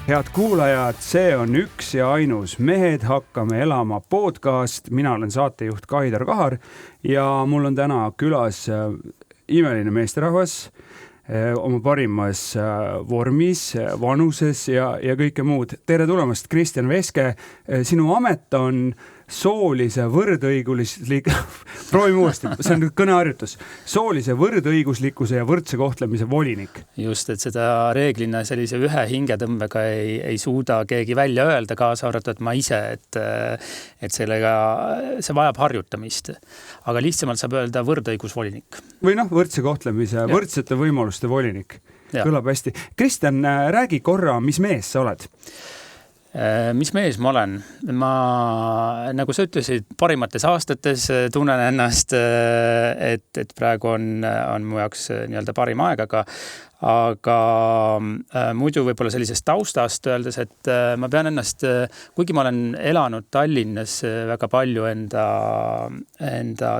Head kuulajad, see on üks ja ainus Mehed hakkame elama podcast. Mina olen saatejuht Kaidar Kahar ja mul on täna külas imeline meesterahvas oma parimas vormis, vanuses ja kõike muud. Tere tulemast, Kristjan Veske. Sinu amet on soolise proovime uuesti, see on kõneharjutus. Soolise võrdõiguslikkuse ja võrdse kohtlemise volinik. Just, et seda reeglina sellise ühe hingetõmbega ei suuda keegi välja öelda, kaasa arvatud ma ise, et sellega see vajab harjutamist. Aga lihtsamalt saab öelda võrdõigusvolinik. Või võrdse kohtlemise, võrdsete võimaluste volinik. Kõlab hästi. Kristjan, räägi korra, mis mees sa oled? Mis mees ma olen? Ma, nagu sa ütlesid, parimates aastates tunnen ennast, et praegu on mu jaoks nii-öelda parim aeg, aga muidu võib-olla sellisest taustast öeldes, et ma pean ennast, kuigi ma olen elanud Tallinnas väga palju enda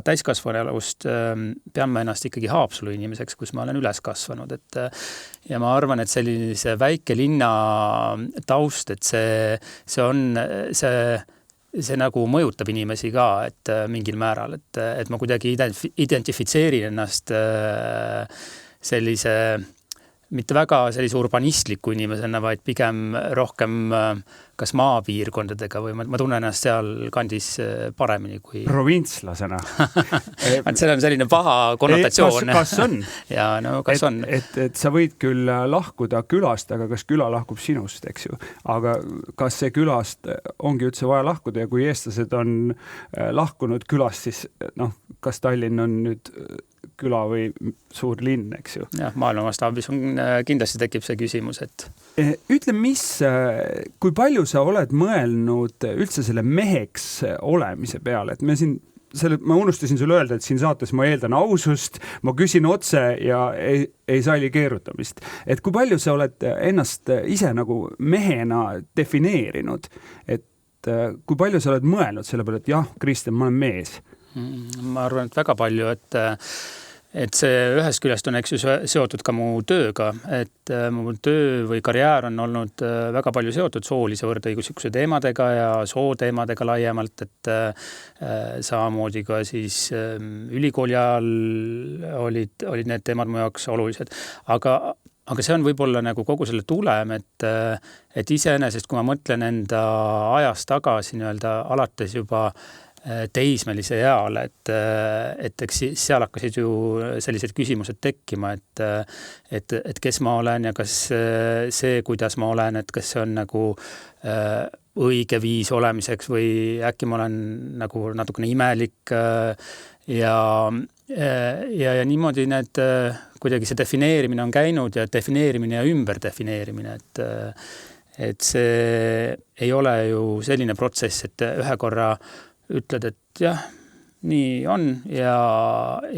täiskasvanuelust, pean ma ennast ikkagi Haapsalu inimeseks, kus ma olen üles kasvanud. Ja ma arvan, et sellise väike linna taust, et see nagu mõjutab inimesi ka, et mingil määral, et ma kuidagi identifitseerin ennast sellise mitte väga sellise urbanistliku inimesena, vaid pigem rohkem kas maapiirkondadega või ma tunnen ennast seal kandis paremini kui... Provintslasena. See on selline paha konnotatsioon. Kas on? Ja, no, kas on? Et sa võid küll lahkuda külast, aga kas küla lahkub sinust, eks ju? Aga kas see külast ongi üldse vaja lahkuda ja kui eestlased on lahkunud külast, siis kas Tallinn on nüüd küla või suur linn, eks ju. Jah, maailma mastaabis kindlasti tekib see küsimus, et... Ütle, kui palju sa oled mõelnud üldse selle meheks olemise peale, et ma unustasin sulle öelda, et siin saates ma eeldan ausust, ma küsin otse ja ei saali keerutamist. Et kui palju sa oled ennast ise nagu mehena defineerinud, et kui palju sa oled mõelnud selle peale, et jah, Kristjan, ma olen mees? Ma arvan, et väga palju, et see ühest küljest on seotud ka mu tööga, et mu töö või karjäär on olnud väga palju seotud soolise võrdõiguslikkuse teemadega ja sooteemadega laiemalt, et samamoodi ka siis ülikooli ajal olid need teemad mu jaoks olulised. Aga see on võib-olla nagu kogu selle tulem, et iseenesest, kui ma mõtlen enda ajast tagasi nii-öelda alates juba teismelise eal, et eks seal hakkasid ju sellised küsimused tekkima, et kes ma olen ja kas see, kuidas ma olen, et kas see on nagu õige viis olemiseks või äkki ma olen nagu natukene imelik ja niimoodi need kuidagi see defineerimine on käinud ja defineerimine ja ümberdefineerimine, et see ei ole ju selline protsess, et ühe korra ütled, et jah, nii on ja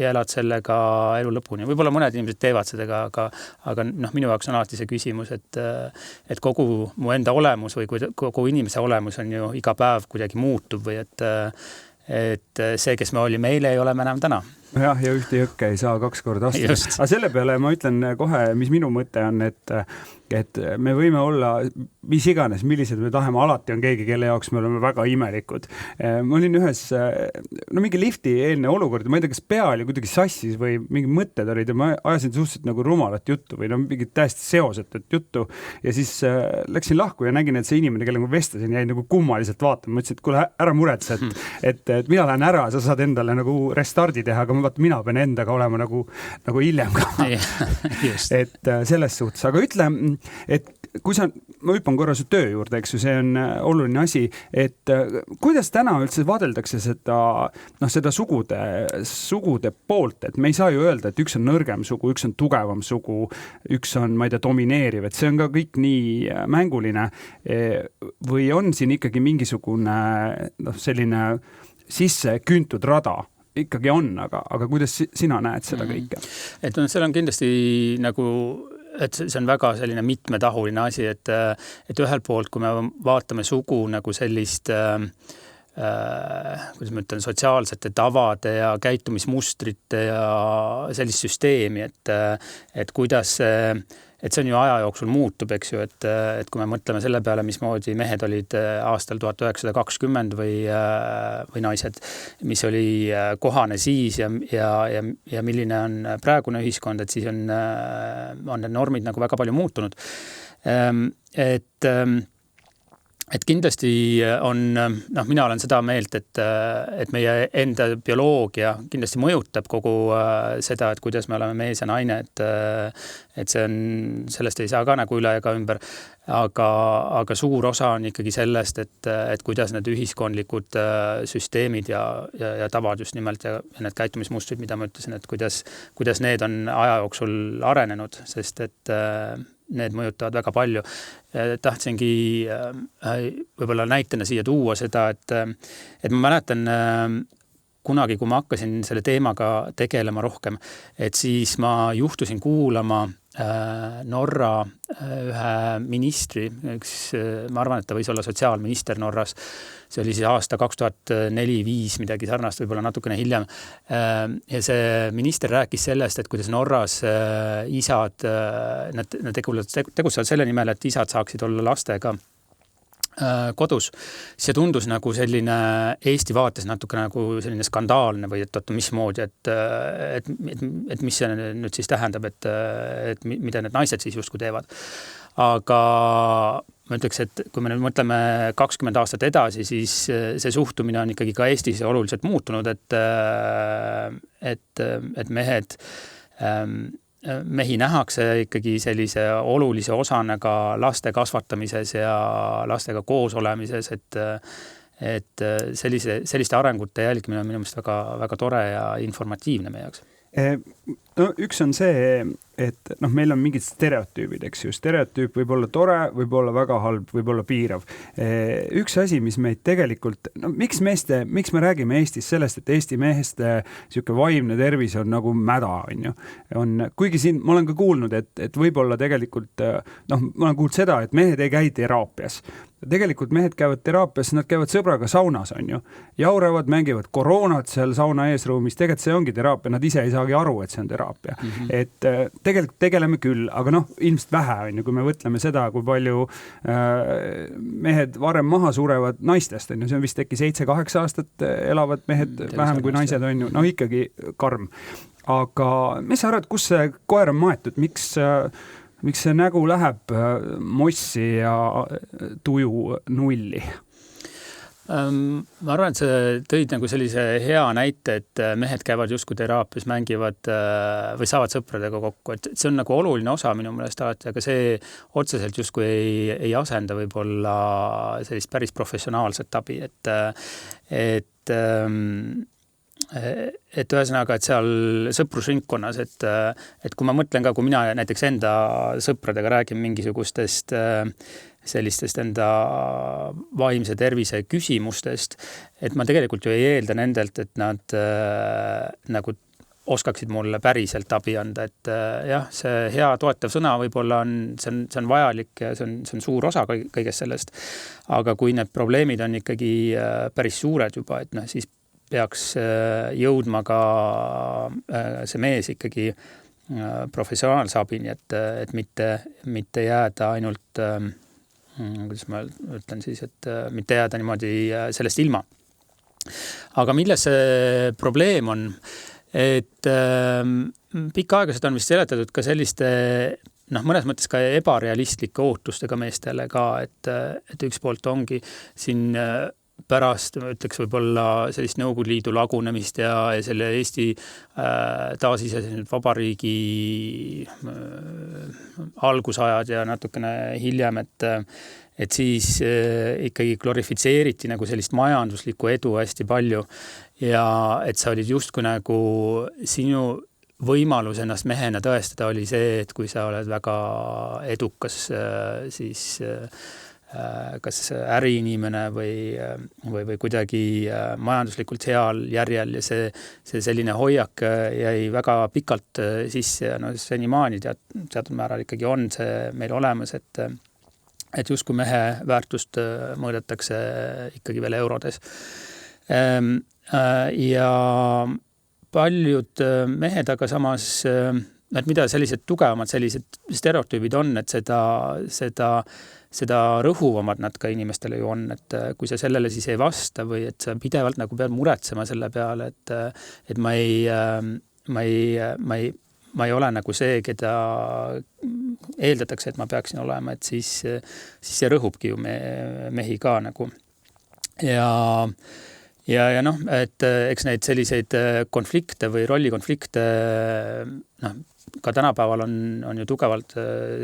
elad sellega elu lõpuni. Võib-olla mõned inimesed teevad seda, aga minu jaoks on alati see küsimus, et kogu mu enda olemus või kogu inimese olemus on ju iga päev kuidagi muutub või et see, kes me olime eile, ei ole me enam täna. Jah, ja ühte jõkke ei saa 2 korda astuda. Aga selle peale ma ütlen kohe, mis minu mõte on, et me võime olla mis iganes, millised me tahame, alati on keegi, kelle jaoks me oleme väga imelikud. Ma olin ühes, mingi lifti eelne olukord, ma ei tea, kas pea oli kuidagi sassis või mingi mõtted olid ja ma ajasin suhteliselt nagu rumalat juttu või mingit täiesti seosetut juttu ja siis läksin lahku ja nägin, et see inimene, kellega ma vestlesin, jäi nagu kummaliselt vaatama. Ma ütlesin, et kuule, ära muretse, et mina lähen ära, sa saad endale nagu restardi teha, aga mina pean endaga olema nagu hiljem ka. Et selles suhtes. Aga ütle, et kui ma hüppan korra su töö juurde, eks ju, see on oluline asi, et kuidas täna üldse vaadeldakse seda sugude poolt, et me ei saa ju öelda, et üks on nõrgem sugu, üks on tugevam sugu, üks on, ma ei tea, domineeriv, et see on ka kõik nii mänguline või on siin ikkagi mingisugune selline sisse küntud rada? Ikkagi on, aga kuidas sina näed seda kõike? Et seal on kindlasti nagu, et see on väga selline mitmetahuline asi, et ühelt poolt, kui me vaatame sugu nagu sellist kuidas ma ütlen, sotsiaalsete tavade ja käitumismustrite ja sellist süsteemi, et kuidas et see on ju aja jooksul muutub, eks ju, et kui me mõtleme selle peale, mismoodi mehed olid aastal 1920 või naised, mis oli kohane siis ja milline on praegune ühiskond, et siis on need normid nagu väga palju muutunud. Et kindlasti on, mina olen seda meelt, et meie enda bioloogia kindlasti mõjutab kogu seda, et kuidas me oleme mees ja naine, et see on, sellest ei saa ka nagu üle ega ümber, aga suur osa on ikkagi sellest, et kuidas need ühiskondlikud süsteemid ja tavad just nimelt ja need käitumismustrid, mida ma ütlesin, et kuidas need on aja jooksul arenenud, sest et need mõjutavad väga palju. Tahtsingi võib-olla näitena siia tuua seda, et ma mäletan kunagi, kui ma hakkasin selle teemaga tegelema rohkem, et siis ma juhtusin kuulama Norra ühe ministri, ma arvan, et ta võis olla sotsiaalminister Norras, see oli siis aasta 2004-2005, midagi sarnast, võib-olla natukene hiljem. Ja see minister rääkis sellest, et kuidas Norras isad, nad tegutsevad selle nimel, et isad saaksid olla lastega kodus. See tundus nagu selline Eesti vaates natuke nagu selline skandaalne või et mismoodi, et mis see nüüd siis tähendab, et mida need naised siis justkui teevad. Aga ma ütleks, et kui me nüüd mõtleme 20 aastat edasi, siis see suhtumine on ikkagi ka Eestis oluliselt muutunud, et mehi nähakse ikkagi sellise olulise osana ka laste kasvatamises ja lastega koos olemises, et selliste arengute jälgimine on minu meelest väga, väga tore ja informatiivne meie jaoks. No, üks on see, et meil on mingid stereotüübid, eks ju. Stereotüüp võib olla tore, võib olla väga halb, võib olla piirav. Üks asi, mis meid tegelikult, miks me räägime Eestis sellest, et Eesti meheste siuke vaimne tervis on nagu mäda, on ju. Kuigi siin ma olen ka kuulnud, et võib-olla tegelikult, ma olen kuulnud seda, et mehed ei käi teraapias. Tegelikult mehed käivad teraapias, nad käivad sõbraga saunas, on ju. Jauravad, mängivad koroonat seal sauna eesruumis, tegelikult see ongi teraapia, nad ise ei saagi aru, et see on teraapia. Et tegelikult tegeleme küll, aga ilmselt vähe on ju, kui me võtleme seda, kui palju mehed varem maha surevad naistest, on ju, see on vist äkki 7-8 aastat elavad mehed vähem kui naised, on ju, ikkagi karm. Aga mis sa arvad, kus see koer on maetud, miks see nägu läheb mossi ja tuju nulli? Ma arvan, et sa tõid nagu sellise hea näite, et mehed käivad justkui teraapias, mängivad või saavad sõpradega kokku, et see on nagu oluline osa minu meelest alati, aga see otseselt justkui ei asenda võib-olla sellist päris professionaalset abi, et ühesõnaga, et seal sõprusringkonnas, et kui ma mõtlen ka, kui mina näiteks enda sõpradega räägin mingisugustest sellistest enda vaimse tervise küsimustest, et ma tegelikult ju ei eelda nendelt, et nad nagu oskaksid mulle päriselt abi anda, et jah, see hea toetav sõna võib-olla see on vajalik ja see on suur osa kõigest sellest, aga kui need probleemid on ikkagi päris suured juba, et siis peaks jõudma ka see mees ikkagi professionaalse abini, et mitte jääda ainult, kuidas ma ütlen siis, et mitte jääda niimoodi sellest ilma. Aga milles see probleem on? Et pikka aega seda on vist seletatud ka selliste, mõnes mõttes ka ebarealistlike ootustega meestele ka, et üks poolt ongi siin pärast, ütleks võib-olla sellist Nõukogude Liidu lagunemist ja selle Eesti taasiseseisvunud vabariigi algusajad ja natukene hiljem, et siis ikkagi glorifitseeriti nagu sellist majanduslikku edu hästi palju ja et sa olid justkui nagu sinu võimalus ennast mehena tõestada oli see, et kui sa oled väga edukas, siis kas äriinimene või kuidagi majanduslikult heal järjel ja see selline hoiak jäi väga pikalt sisse ja senimaani teatud määral ikkagi on see meil olemas, et justkui mehe väärtust mõõdetakse ikkagi veel eurodes. Ja paljud mehed aga samas, et mida sellised tugevamad sellised stereotüübid on, et seda rõhuvamad nad ka inimestele ju on, et kui sa sellele siis ei vasta või et sa pidevalt nagu pead muretsema selle peale, et ma ei ole nagu see, keda eeldatakse, et ma peaksin olema, et siis see rõhubki ju mehi ka nagu. Ja noh, et eks neid selliseid konflikte või rollikonflikte, noh, ka tänapäeval on ju tugevalt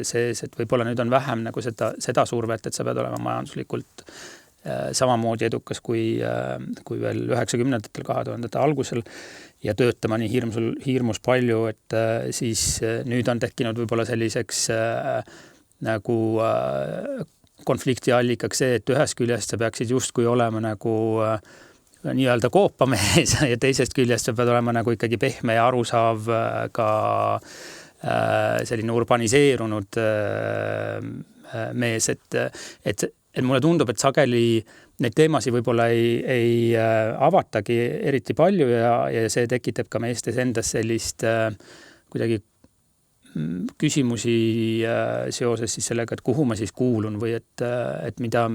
sees, et võib-olla nüüd on vähem nagu seda survet, et sa pead olema majanduslikult samamoodi edukas kui veel 90-ndatel, 2000-ndate algusel ja töötama nii hirmus palju, et siis nüüd on tekkinud võib-olla selliseks nagu konflikti allikaks see, et ühest küljest sa peaksid justkui olema nagu nii-öelda koopamees ja teisest küljest sa pead olema nagu ikkagi pehme ja arusaav ka selline urbaniseerunud mees, et mulle tundub, et sageli neid teemasid võib-olla ei avatagi eriti palju ja see tekitab ka meestes endas sellist kuidagi küsimusi seoses siis sellega, et kuhu ma siis kuulun või et mida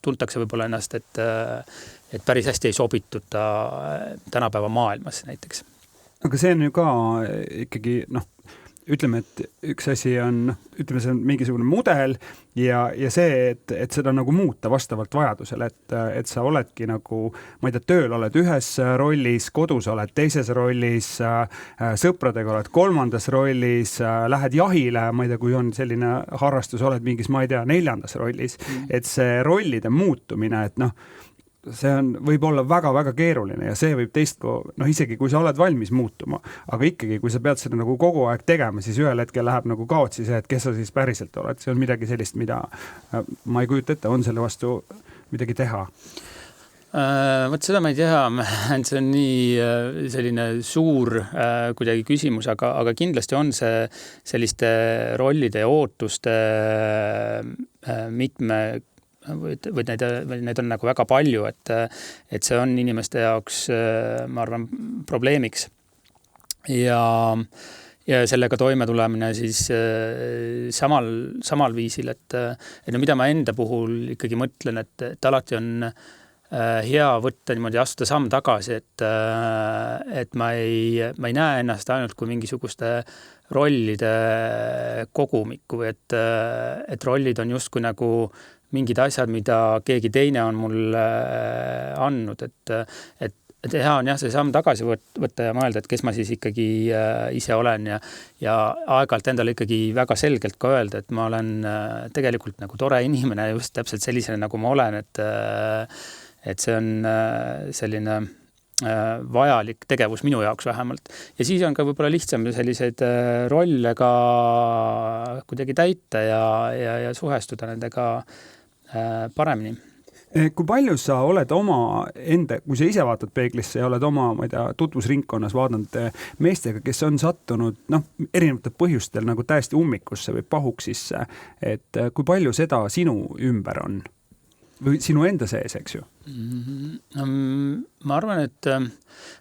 tuntakse võib-olla ennast, et päris hästi ei sobituta tänapäeva maailmas näiteks. Aga see on ju ka ikkagi, ütleme, et üks asi on, ütleme, see on mingisugune mudel ja see, et seda nagu muuta vastavalt vajadusele, et sa oledki nagu, ma ei tea, tööl oled ühes rollis, kodus oled teises rollis, sõpradega oled kolmandas rollis, lähed jahile, ma ei tea, kui on selline harrastus, oled mingis, ma ei tea, neljandas rollis, et see rollide muutumine, et see võib olla väga-väga keeruline ja see võib isegi kui sa oled valmis muutuma, aga ikkagi, kui sa pead seda nagu kogu aeg tegema, siis ühel hetkel läheb nagu kaotsi see, et kes sa siis päriselt oled. See on midagi sellist, mida ma ei kujuta ette, on selle vastu midagi teha. Võt seda ma ei tea, see on nii selline suur kuidagi küsimus, aga kindlasti on see selliste rollide ja ootuste mitme või neid on nagu väga palju, et see on inimeste jaoks, ma arvan, probleemiks. Ja sellega toime tulemine siis samal viisil, et mida ma enda puhul ikkagi mõtlen, et alati on hea võtta niimoodi astuda samm tagasi, et ma ei näe ennast ainult kui mingisuguste rollide kogumikku või et rollid on justkui nagu mingid asjad, mida keegi teine on mulle andnud, et hea on see samm tagasi võtta ja mõelda, et kes ma siis ikkagi ise olen ja aeg-ajalt endale ikkagi väga selgelt ka öelda, et ma olen tegelikult nagu tore inimene just täpselt sellisena, nagu ma olen, et see on selline vajalik tegevus minu jaoks vähemalt. Ja siis on ka võib-olla lihtsam selliseid rolle ka kuidagi täita ja suhestuda nendega paremini. Kui palju sa oled oma enda, kui sa ise vaatad peeglisse ja oled oma, ma ei tea, tutvusringkonnas vaadanud meestega, kes on sattunud erinevatel põhjustel nagu täiesti ummikusse või pahuksisse, et kui palju seda sinu ümber on? Või sinu enda sees, eks ju? Ma arvan, et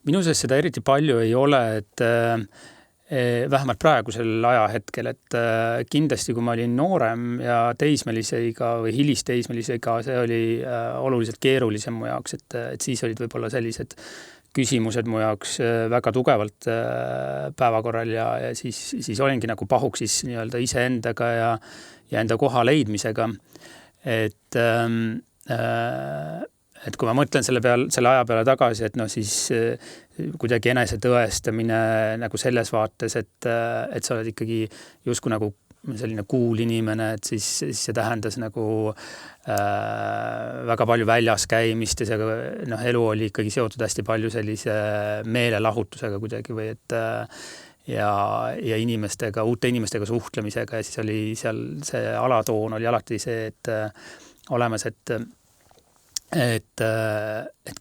minu sees seda eriti palju ei ole, et vähemalt praegusel ajahetkel, et kindlasti kui ma olin noorem ja teismeliseiga või hilisteismeliseiga, see oli oluliselt keerulisem mu jaoks, et siis olid võib-olla sellised küsimused mu jaoks väga tugevalt päevakorral ja siis olingi nagu pahuksis nii-öelda iseendaga ja enda koha leidmisega. Et kui ma mõtlen selle aja peale tagasi, et siis kuidagi enese tõestamine nagu selles vaates, et sa oled ikkagi justkui nagu selline cool inimene, et siis see tähendas nagu väga palju väljas käimist ja see elu oli ikkagi seotud hästi palju sellise meelelahutusega kuidagi või ja inimestega, uute inimestega suhtlemisega ja siis oli seal see alatoon oli alati see, et olemas, et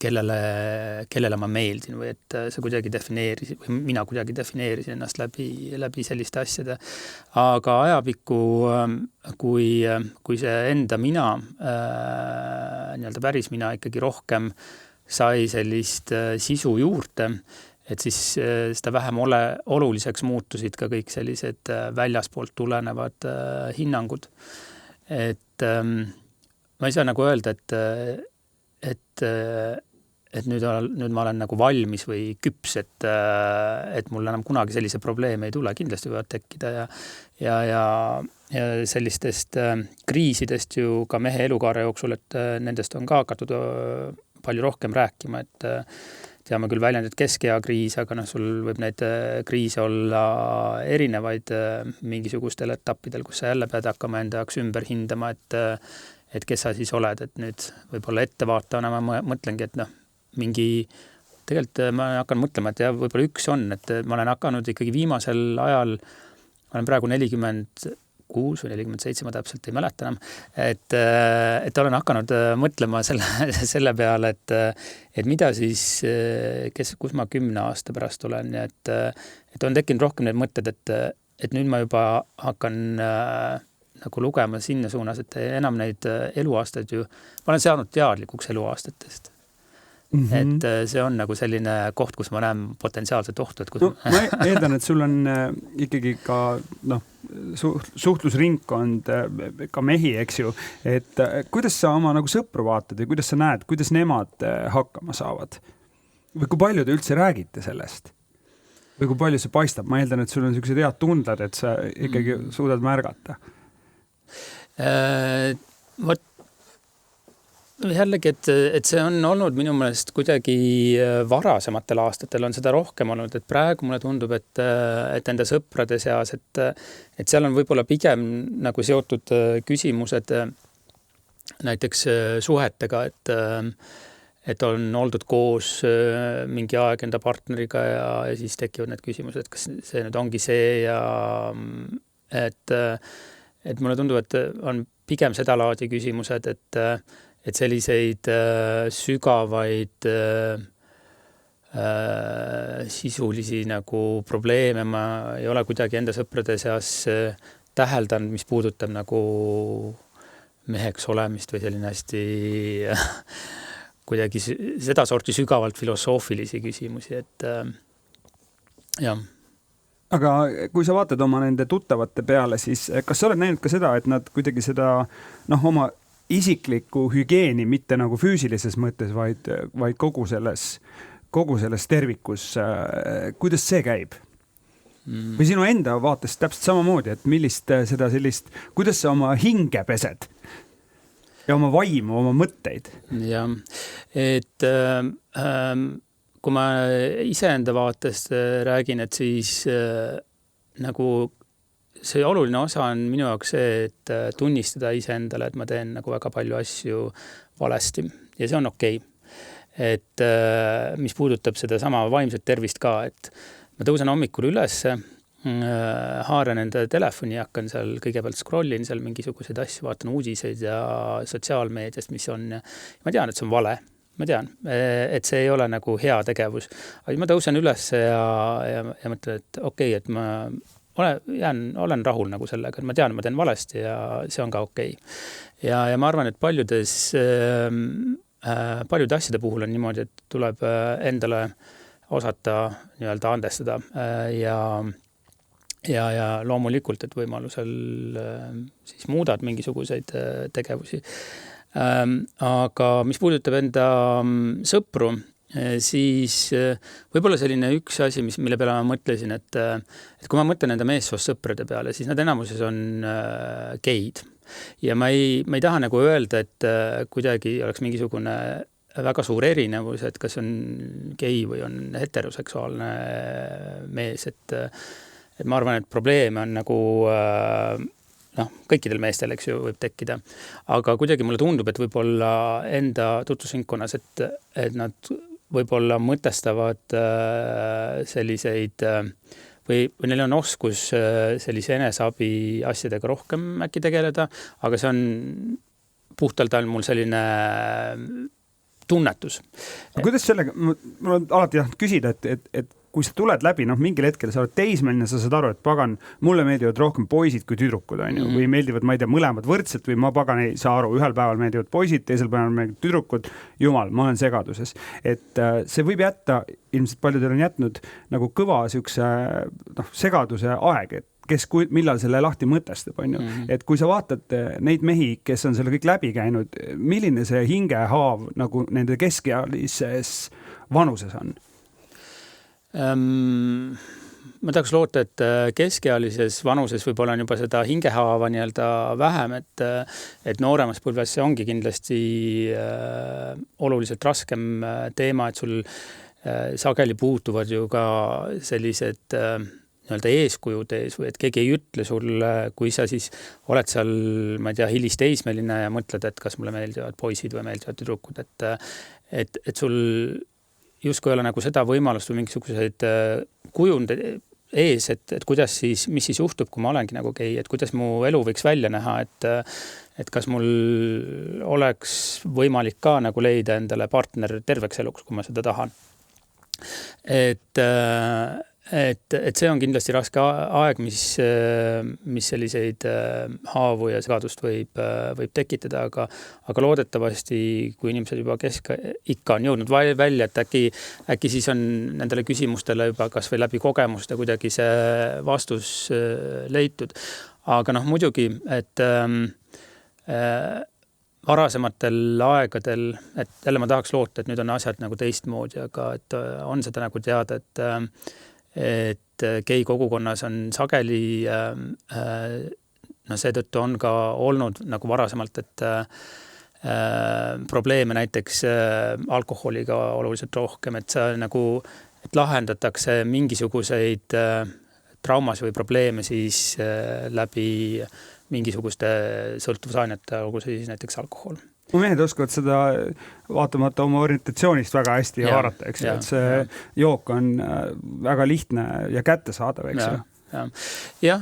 kellele ma meeldin või et see kuidagi defineerisin või mina kuidagi defineerisin ennast läbi selliste asjade. Aga ajapikku, kui see enda mina, nii-öelda päris mina ikkagi rohkem sai sellist sisu juurde, et siis seda vähem oluliseks muutusid ka kõik sellised väljaspoolt tulenevad hinnangud. Et ma ei saa nagu öelda, et nüüd ma olen nagu valmis või küps, et mul enam kunagi sellise probleeme ei tule, kindlasti võivad tekkida ja sellistest kriisidest ju ka mehe elukaare jooksul, et nendest on ka hakatud palju rohkem rääkima, et teame küll väljendit keskea kriis, aga sul võib neid kriise olla erinevaid mingisugustel etappidel, kus sa jälle pead hakkama enda jaoks ümber hindama, et kes sa siis oled, et nüüd võib-olla ettevaatavana ma mõtlengi, et tegelikult ma hakkan mõtlema, et võib-olla üks on, et ma olen hakanud ikkagi viimasel ajal, ma olen praegu 46 või 47, ma täpselt ei mäleta enam, et olen hakanud mõtlema selle peale, et mida siis, kus ma 10 aasta pärast olen, et on tekkinud rohkem need mõtted, et nüüd ma juba hakkan nagu lugema sinna suunas, et enam neid eluaastaid ju, ma olen saanud teadlikuks eluaastatest. Et see on nagu selline koht, kus ma näen potentsiaalset ohtu. Ma eeldan, et sul on ikkagi ka suhtlusringkond, ka mehi, eks ju. Et kuidas sa oma nagu sõpru vaatad ja kuidas sa näed, kuidas nemad hakkama saavad? Või kui palju te üldse räägite sellest? Või kui palju see paistab? Ma eeldan, et sul on sellised head tundlad, et sa ikkagi suudad märgata. Jällegi, et see on olnud minu meelest kuidagi varasematel aastatel on seda rohkem olnud, et praegu mulle tundub, et enda sõprade seas, et seal on võib-olla pigem nagu seotud küsimused näiteks suhetega, et on oldud koos mingi aeg enda partneriga ja siis tekivad need küsimused, et kas see nüüd ongi see ja et mulle tundub, et on pigem seda laadi küsimused, et selliseid sügavaid sisulisi nagu probleeme ma ei ole kuidagi enda sõprade seas täheldanud, mis puudutab nagu meheks olemist või selline hästi kuidagi seda sorti sügavalt filosoofilisi küsimusi, et jah. Aga kui sa vaatad oma nende tuttavate peale, siis kas sa oled näinud ka seda, et nad kuidagi seda oma isiklikku hügieeni, mitte nagu füüsilises mõttes, vaid kogu selles tervikus, kuidas see käib? Või sinu enda vaates täpselt samamoodi, et millist seda sellist, kuidas sa oma hinge pesed ja oma vaimu, oma mõtteid? Jah, et kui ma iseenda vaatest räägin, et siis nagu see oluline osa on minu jaoks see, et tunnistada iseendale, et ma teen nagu väga palju asju valesti ja see on okei. Et mis puudutab seda sama vaimset tervist ka, et ma tõusen hommikul üles, haaran enda telefoni ja hakkan seal kõigepealt scrollin seal mingisuguseid asju, vaatan uudiseid ja sotsiaalmeediast, mis on. Ma tean, et see on vale. Ma tean, et see ei ole nagu hea tegevus. Aga ma tõusen üles ja mõtlen, et okei, et ma olen rahul nagu sellega, et ma tean, ma teen valesti ja see on ka okei. Ja ma arvan, et paljude asjade puhul on niimoodi, et tuleb endale osata nii-öelda andestada ja loomulikult, et võimalusel siis muudad mingisuguseid tegevusi. Aga mis puudutab enda sõpru, siis võib-olla selline üks asi, mille peale ma mõtlesin, et kui ma mõtlen enda meessoost sõprade peale, siis nad enamuses on geid. Ja ma ei taha nagu öelda, et kuidagi oleks mingisugune väga suur erinevus, et kas on gei või on heteroseksuaalne mees, et ma arvan, et probleeme on nagu kõikidel meestel, eks ju, võib tekkida. Aga kuidagi mulle tundub, et võib-olla enda tutvusringkonnas, et nad võib-olla mõtestavad selliseid või neil on oskus sellise eneseabi asjadega rohkem äkki tegeleda, aga see on puhtalt mul selline tunnetus. Kuidas sellega, mul on alati küsida, et kui sa tuled läbi, mingil hetkel sa oled teismeline, sa saad aru, et pagan, mulle meeldivad rohkem poisid kui tüdrukud, on ju, või meeldivad, ma ei tea, mõlemad võrdselt või ma pagan ei saa aru, ühel päeval meeldivad poisid, teisel päeval meeldivad tüdrukud, jumal, ma olen segaduses. Et see võib jätta, ilmselt paljudel on jätnud nagu kõva siukse segaduse aeg, et millal selle lahti mõtestab, on ju. Et kui sa vaatad neid mehi, kes on selle kõik läbi käinud, milline see hingehaav nagu nende keskealises vanuses on? Ma tahaks loota, et keskealises vanuses võib-olla on juba seda hingehaava nii-öelda vähem, et nooremas põlves see ongi kindlasti oluliselt raskem teema, et sul sageli puutuvad ju ka sellised nii-öelda eeskujud ees või et keegi ei ütle sulle, kui sa siis oled seal, ma ei tea, hilisteismeline ja mõtled, et kas mulle meeldivad poisid või meeldivad tüdrukud, et sul justkui ei ole nagu seda võimalust või mingisuguseid kujunde ees, et kuidas siis, mis siis juhtub, kui ma olengi nagu gei, et kuidas mu elu võiks välja näha, et kas mul oleks võimalik ka nagu leida endale partner terveks eluks, kui ma seda tahan. Et see on kindlasti raske aeg, mis selliseid haavu ja segadust võib tekitada, aga loodetavasti, kui inimesed juba ikka on jõudnud välja, et äkki siis on nendele küsimustele juba kas või läbi kogemuste kuidagi see vastus leitud. Aga muidugi, et varasematel aegadel, et jälle ma tahaks loota, et nüüd on asjad nagu teistmoodi, aga et on seda nagu teada, et gei kogukonnas on sageli seetõttu on ka olnud nagu varasemalt, et probleeme näiteks alkoholiga oluliselt rohkem, et see nagu, et lahendatakse mingisuguseid traumas või probleeme siis läbi mingisuguste sõltuvusainete, olgu see siis näiteks alkohol. Mehed oskavad seda vaatamata oma orientatsioonist väga hästi haarata, eks ju, et see jook on väga lihtne ja kättesaadav, eks ju. Ja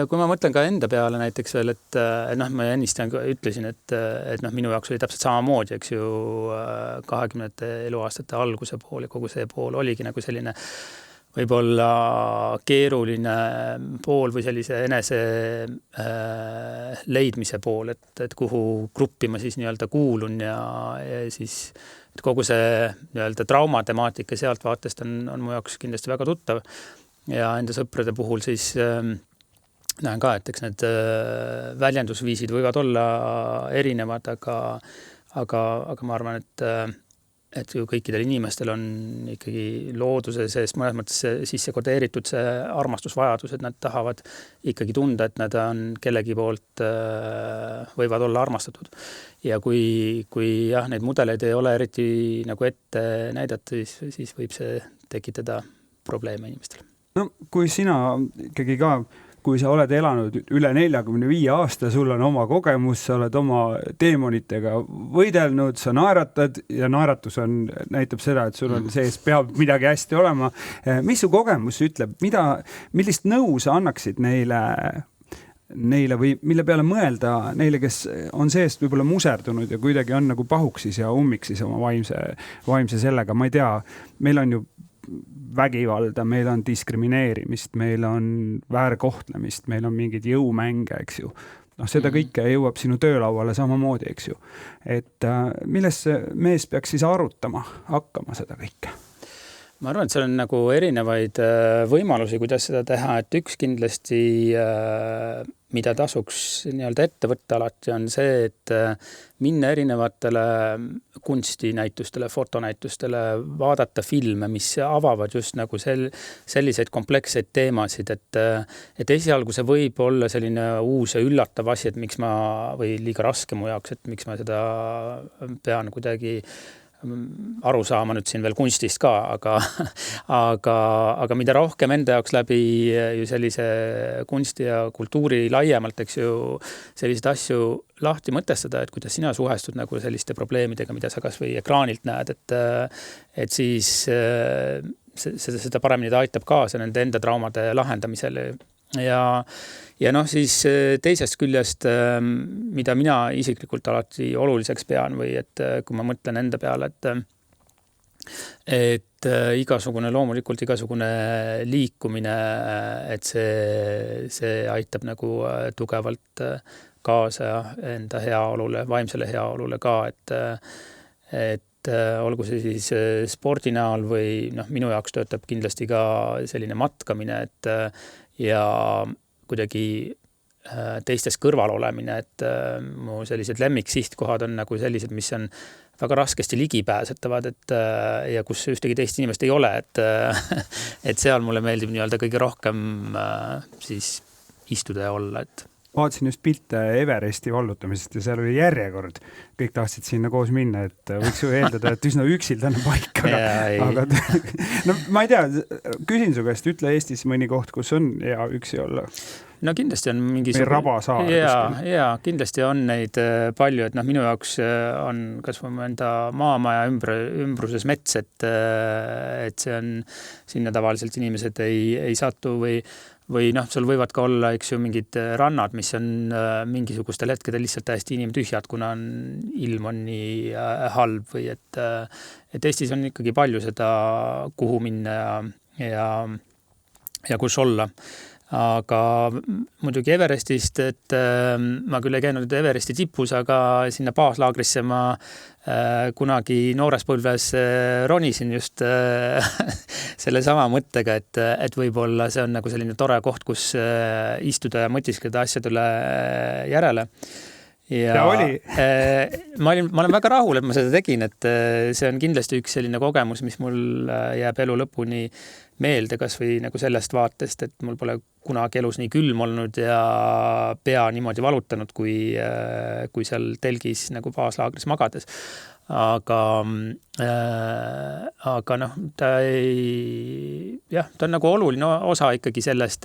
kui ma mõtlen ka enda peale näiteks veel, et ma ennist ütlesin, et minu jaoks oli täpselt samamoodi, eks ju, 20 eluaastate alguse pool ja kogu see pool oligi nagu selline võib-olla keeruline pool või sellise enese leidmise pool, et kuhu gruppi ma siis nii-öelda kuulun ja siis et kogu see nii-öelda traumatemaatika sealt vaatest on mu jaoks kindlasti väga tuttav ja enda sõprade puhul siis näen ka, et eks need väljendusviisid võivad olla erinevad, aga ma arvan, et ju kõikidel inimestel on ikkagi looduse seest mõnes mõttes sisse kodeeritud see armastusvajadus, et nad tahavad ikkagi tunda, et nad on kellegi poolt võivad olla armastatud. Ja kui neid mudeleid ei ole eriti nagu ette näidata, siis võib see tekitada probleeme inimestel. No kui sina ikkagi ka kui sa oled elanud üle 45 aasta, sul on oma kogemus, sa oled oma teemonitega võidelnud, sa naeratad ja naeratus näitab seda, et sul on sees peab midagi hästi olema. Mis su kogemus ütleb, millist nõu sa annaksid neile või mille peale mõelda neile, kes on seest võib-olla muserdunud ja kuidagi on nagu pahuksis ja ummiksis oma vaimse sellega, ma ei tea, meil on ju vägivalda, meil on diskrimineerimist, meil on väärkohtlemist, meil on mingid jõumänge, eks ju. Seda kõike jõuab sinu töölauale samamoodi, eks ju. Et milles mees peaks siis arutama, hakkama seda kõike? Ma arvan, et seal on nagu erinevaid võimalusi, kuidas seda teha, et üks kindlasti, mida tasuks nii-öelda ette võtta alati, on see, et minna erinevatele kunstinäitustele, fotonäitustele, vaadata filme, mis avavad just nagu selliseid kompleksseid teemasid, et esialgu see võib olla selline uus ja üllatav asi, et miks või liiga raske mu jaoks, et miks ma seda pean kuidagi aru saama nüüd siin veel kunstist ka, aga mida rohkem enda jaoks läbi ju sellise kunsti ja kultuuri laiemalt, eks ju, selliseid asju lahti mõtestada, et kuidas sina suhestud nagu selliste probleemidega, mida sa kas või ekraanilt näed, et siis seda paremini ta aitab kaasa nende enda traumade lahendamisele. Ja siis teisest küljest, mida mina isiklikult alati oluliseks pean või et kui ma mõtlen enda peale, Et loomulikult igasugune liikumine, et see aitab nagu tugevalt kaasa enda heaolule, vaimsele heaolule ka, et olgu see siis spordi näol või minu jaoks töötab kindlasti ka selline matkamine, et ja kuidagi teistes kõrval olemine, et mu sellised lemmiksihtkohad on nagu sellised, mis on väga raskesti ligipääsetavad, ja kus ühtegi teist inimest ei ole, et seal mulle meeldib nii-öelda kõige rohkem siis istuda ja olla, et vaatasin just pilte Everesti vallutamisest ja seal oli järjekord. Kõik tahtsid sinna koos minna, et võiks ju eeldada, et üsna üksildane paik, aga no ma ei tea, küsin su käest, ütle Eestis mõni koht, kus on ja üksi olla. No kindlasti on või raba saar. Ja kindlasti on neid palju, et minu jaoks on kas või enda maamaja ümbruses mets, et see on, sinna tavaliselt inimesed ei satu või sul võivad ka olla, eks ju, mingid rannad, mis on mingisugustel hetkedel lihtsalt täiesti inimtühjad, kuna ilm on nii halb või et Eestis on ikkagi palju seda, kuhu minna ja kus olla. Aga muidugi Everestist, et ma küll ei käinud Everesti tipus, aga sinna baaslaagrisse ma kunagi noores põlves ronisin just selle sama mõttega, et võib-olla see on nagu selline tore koht, kus istuda ja mõtiskleda asjadele järele. Ja oli. ma olen väga rahul, et ma seda tegin, et see on kindlasti üks selline kogemus, mis mul jääb elu lõpuni meelde, kas või nagu sellest vaatest, et mul pole kunagi elus nii külm olnud ja pea niimoodi valutanud, kui seal telgis nagu baaslaagris magades. Aga ta on nagu oluline osa ikkagi sellest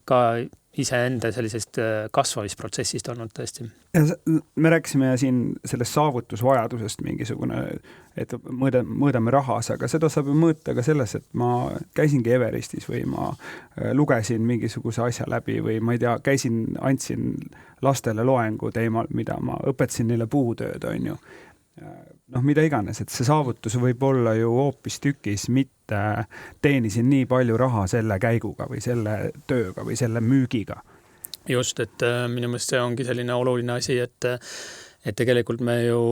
ka iseenda sellisest kasvamisprotsessist olnud tõesti. Me rääkisime siin sellest saavutusvajadusest mingisugune, et mõõdame rahas, aga seda saab ju mõõta ka selles, et ma käisingi Everestis või ma lugesin mingisuguse asja läbi või ma ei tea, andsin lastele loengu teemal, mida ma õpetasin neile puutööd, on ju. Mida iganes, et see saavutus võib olla ju hoopis tükis, mitte teenisin nii palju raha selle käiguga või selle tööga või selle müügiga. Just, et minu meelest see ongi selline oluline asi, et tegelikult me ju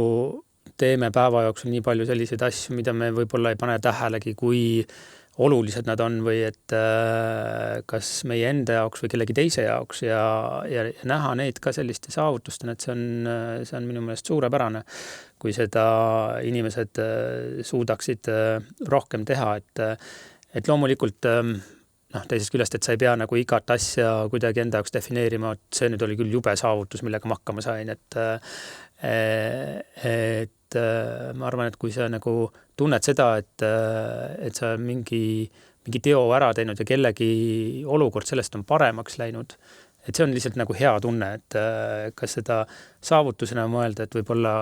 teeme päeva jooksul nii palju selliseid asju, mida me võib-olla ei pane tähelegi, kui olulised nad on või et kas meie enda jaoks või kellegi teise jaoks ja näha neid ka selliste saavutustena, et see on minu meelest suurepärane, kui seda inimesed suudaksid rohkem teha, et loomulikult teisest küljest, et sa ei pea nagu igat asja kuidagi enda jaoks defineerima, et see nüüd oli küll jube saavutus, millega ma hakkama sain, et ma arvan, et kui sa nagu tunned seda, et sa mingi teo ära teinud ja kellegi olukord sellest on paremaks läinud, et see on lihtsalt nagu hea tunne, et kas seda saavutusena mõelda, et võib-olla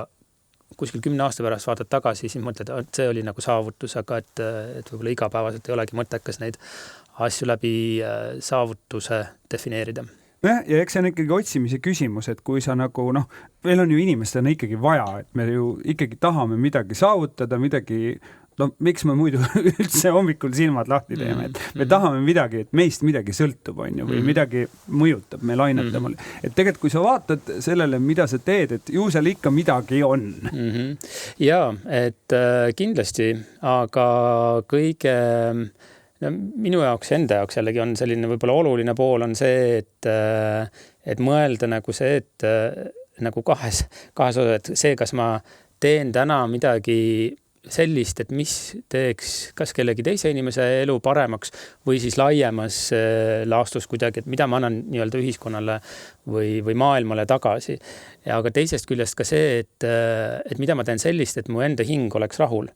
kuskil 10 aasta pärast vaatad tagasi, siis mõtled, et see oli nagu saavutus, aga et võib-olla igapäevaselt ei olegi mõttekas neid asju läbi saavutuse defineerida. Ja eks see on ikkagi otsimise küsimus, et kui sa nagu, meil on ju inimestena ikkagi vaja, et me ju ikkagi tahame midagi saavutada, miks me muidu üldse hommikul silmad lahti teeme, et me tahame midagi, et meist midagi sõltub, on ju, või midagi mõjutab meil ainetamale. Et tegelikult, kui sa vaatad sellele, mida sa teed, et ju seal ikka midagi on. Ja, et kindlasti, aga kõige minu jaoks, enda jaoks jällegi on selline võib-olla oluline pool on see, et mõelda nagu see, et nagu kahes osa, et see, kas ma teen täna midagi sellist, et mis teeks kas kellegi teise inimese elu paremaks või siis laiemas laastus kuidagi, et mida ma annan nii-öelda ühiskonnale või maailmale tagasi. Ja aga teisest küljest ka see, et mida ma teen sellist, et mu enda hing oleks rahul.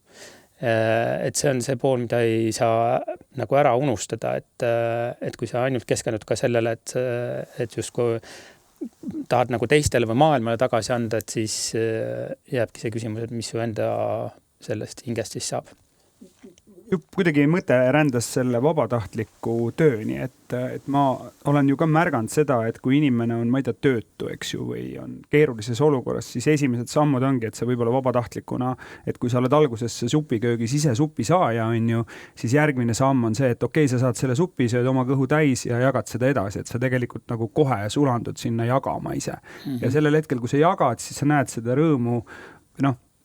Et see on see pool, mida ei saa nagu ära unustada, et kui sa ainult keskennud ka sellele, et justkui tahad nagu teistele või maailmale tagasi anda, et siis jääbki see küsimus, et mis su enda sellest hingest siis saab. kuidagi mõte rändas selle vabatahtliku tööni, et ma olen ju ka märganud seda, et kui inimene on, ma ei tea, töötu, eks ju, või on keerulises olukorras, siis esimesed sammud ongi, et sa võib-olla vabatahtlikuna, et kui sa oled alguses supiköögis ise supi saaja, on ju, siis järgmine samm on see, et okei, sa saad selle supi, sööd oma kõhu täis ja jagad seda edasi, et sa tegelikult nagu kohe sulandud sinna jagama ise. Ja sellel hetkel, kui sa jagad, siis sa näed seda rõõmu,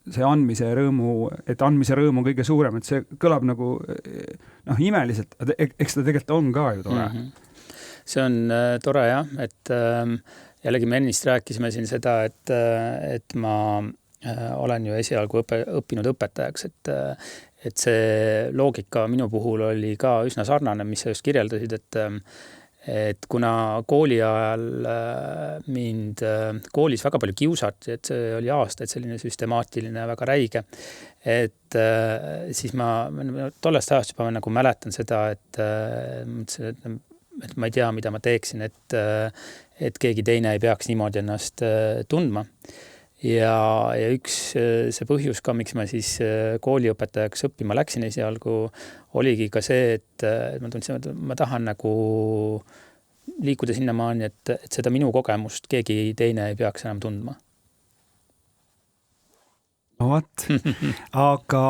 see andmise rõõmu, et andmise rõõm on kõige suurem, et see kõlab nagu imeliselt, eks ta tegelikult on ka ju tore. See on tore jah, et jällegi me ennist rääkisime siin seda, et ma olen ju esialgu õppinud õpetajaks, et see loogika minu puhul oli ka üsna sarnane, mis sa just kirjeldasid, et kuna kooli ajal mind koolis väga palju kiusati, et see oli aastaid selline süstemaatiline, väga räige, et siis ma tollest ajast juba nagu mäletan seda, et ma ei tea, mida ma teeksin, et keegi teine ei peaks niimoodi ennast tundma. Ja üks see põhjus ka, miks ma siis kooliõpetajaks õppima läksin esialgu, oligi ka see, et ma tundsin, et ma tahan nagu liikuda sinnamaani, et seda minu kogemust keegi teine ei peaks enam tundma. No võt, aga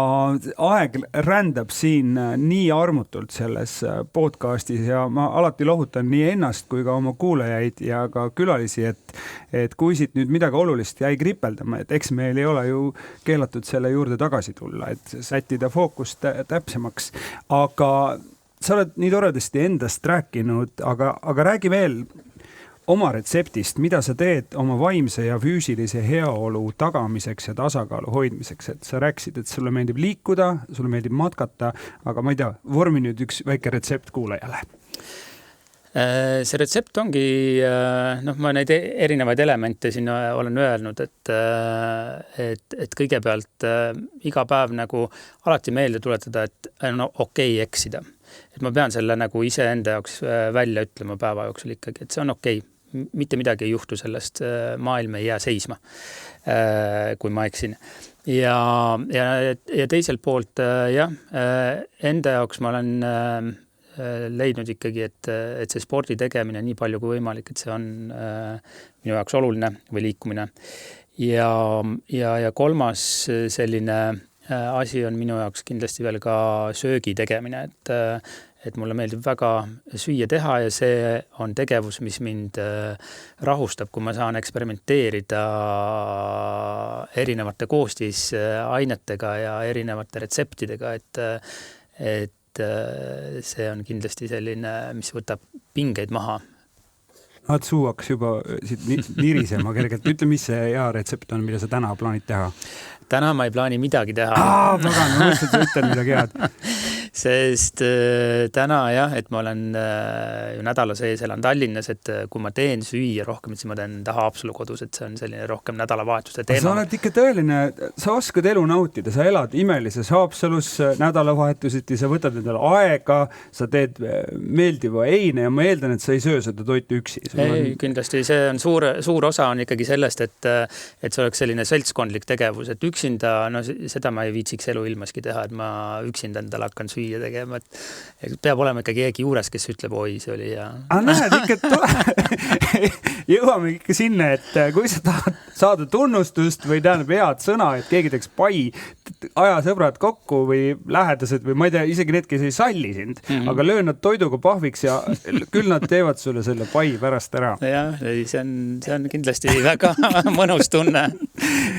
aeg rändab siin nii armutult selles podcastis ja ma alati lohutan nii ennast kui ka oma kuulajaid ja ka külalisi, et kui siit nüüd midagi olulist jäi kripeldama, et eks meil ei ole ju keelatud selle juurde tagasi tulla, et sättida fookust täpsemaks, aga sa oled nii toredasti endast rääkinud, aga räägi veel oma retseptist, mida sa teed oma vaimse ja füüsilise heaolu tagamiseks ja tasakaalu hoidmiseks, et sa rääkisid, et sulle meeldib liikuda, sulle meeldib matkata, aga ma ei tea, vormi nüüd üks väike retsept kuulajale. See retsept ongi, ma neid erinevaid elemente siin olen öelnud, et kõigepealt iga päev nagu alati meelde tuletada, et okei eksida. Et ma pean selle nagu ise enda jaoks välja ütlema päeva jooksul ikkagi, et see on okei. Mitte midagi ei juhtu sellest, maailm ei jää seisma, kui ma eksin. Ja teiselt poolt, enda jaoks ma olen leidnud ikkagi, et see spordi tegemine nii palju kui võimalik, et see on minu jaoks oluline või liikumine. Ja kolmas selline asi on minu jaoks kindlasti veel ka söögi tegemine, et mulle meeldib väga süüa teha ja see on tegevus, mis mind rahustab, kui ma saan eksperimenteerida erinevate koostisainetega ja erinevate retseptidega, et see on kindlasti selline, mis võtab pingeid maha. Suu hakkas juba nirisema kergelt. Ütle, mis see hea retsept on, mida sa täna plaanid teha? Täna ma ei plaani midagi teha. Pagan, ma mõtlesin, et sa ütled midagi head. Sest täna et ma olen ju nädala sees elan Tallinnas, et kui ma teen süüa rohkem, siis ma teen Haapsalu kodus, et see on selline rohkem nädalavahetuste teema. Sa oled ikka tõeline, sa oskad elu nautida, sa elad imelises Haapsalus nädalavahetuseti, sa võtad endale aega, sa teed meeldiva eine ja ma eeldan, et sa ei söö seda toitu üksi. Ei, kindlasti see on suur osa on ikkagi sellest, et see oleks selline seltskondlik tegevus, et üksinda, seda ma ei viitsiks elu ilmaski teha, et ma üksinda endale hakkan süüa tegema, et peab olema ikka keegi juures, kes ütleb, oi, see oli hea. Näed, ikka jõuame ikka sinna, et kui sa tahad saada tunnustust või tähendab head sõna, et keegi teeks pai, aja sõbrad kokku või lähedased või ma ei tea, isegi need, kes ei salli sind, aga löö nad toiduga pahviks ja küll nad teevad sulle selle pai pärast ära. Jah, see on kindlasti väga mõnus tunne.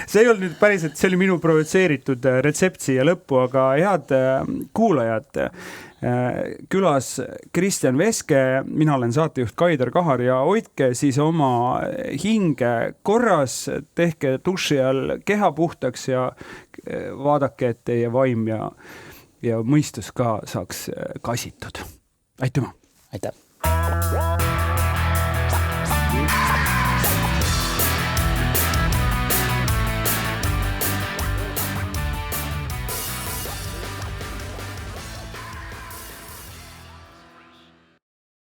See ei olnud nüüd päris, et see oli minu provotseeritud retsept siia lõppu, aga head kuulajad, külas Kristjan Veske, mina olen saatejuht Kaidar Kahar ja hoidke siis oma hinge korras, tehke duši all keha puhtaks ja vaadake, et teie vaim ja mõistus ka saaks kasitud. Aitüma! Aitäh!